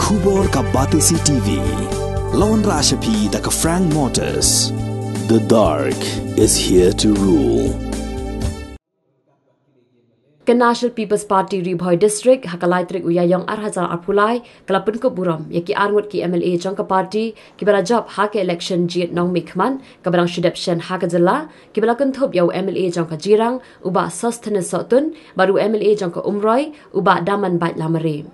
Khubor ka Batisi TV. Lawan Rashapi da ka Frank Motors. The dark is here to rule. Ke National People's Party Ribhoi District hakalaitrik uyayong arhazal arpulai kalapun ko buram yaki arngot ki MLA jong ka party kibala job ha ke election jiet nong mikman kabarang shudepshen ha ka jala kibala kun thop yaw MLA jong ka jirang uba sustenance sotun baru MLA jong ka umroi uba daman bait lamare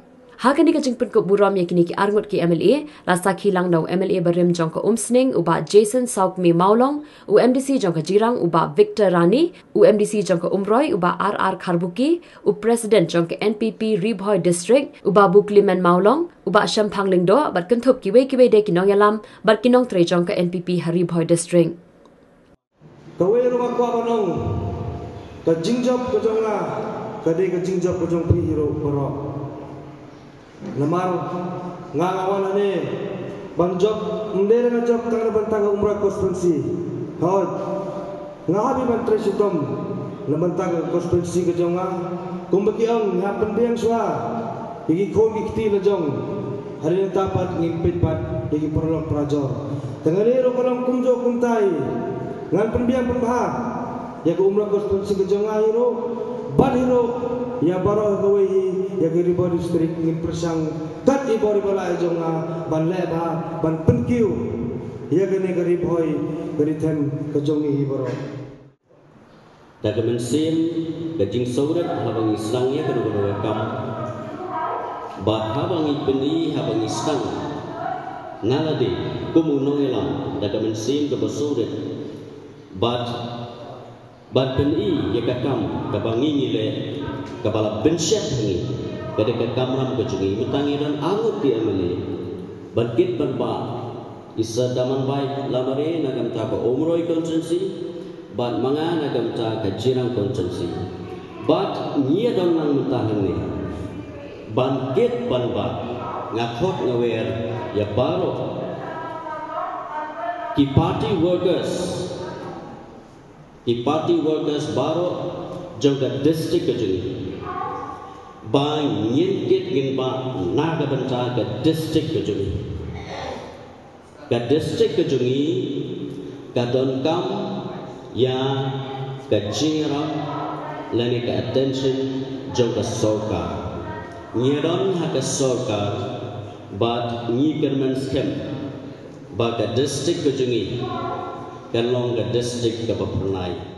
ha kan ka jingpun ko buram yaki ni ki arngot ki MLA lasta khilang no MLA barim jong ka umsning uba Jason Saukmi Maulong UMDC jong ka jirang uba Victor Rani UMDC jong ka umroi uba RR Kharbuki President jong ka NPP Ribhoi District uba Bukliman Maulong uba Shampang Lingdo bat kun thop kiwe de kinong yalam bat kinong tre jong ka NPP Ribhoi District kawe rumah ko abanong ka jingjob ko jong la kade ka jingjob ko jong pi hero boro lamar ngawan ane ban job ndere na job kang bantang umrah konstituensi hot ngabi ban tresitom na bantang konstituensi ka jonga kumbaki ang hapan biang swa igi khol gikti la jong hari tapat ngimpit pat igi perlok prajor tengero kolong kumjo kumtai ngan penbiang penbah ya ko umrah konstituensi ka jonga hero ban hero ya baro kawehi ya ke Ribhoi District ngin persang tat i bori bala jonga ban leba ban penkiu ya ke ne Ribhoi grithen ke jongi hi baro Dagamen sim gajing saurat habang islang ya kena welcome ba habang ipeni habang islang nalade kumunong ilang dagamen sim ke basurat bat peni ya kakam kabangi ngile kabala bensyat ngi kada kakamram kecungi mutangi dan angut di amali bangkit banba isa daman baik lamare nagam ta ko umroi konsensi bat manga nagam ta ka jirang konsensi bat nia don nang mutahan ni bangkit banba ngakot ngawer ya baro ki party workers baro jangka district kecungi bang nyingkit ginba naga banta ke district kejungi ka donkam ya ke jingram lani ke attention jangka soka nyeron ha ke soka bat nyi kerman scam ba ke district kejungi kan long ke district ke pernai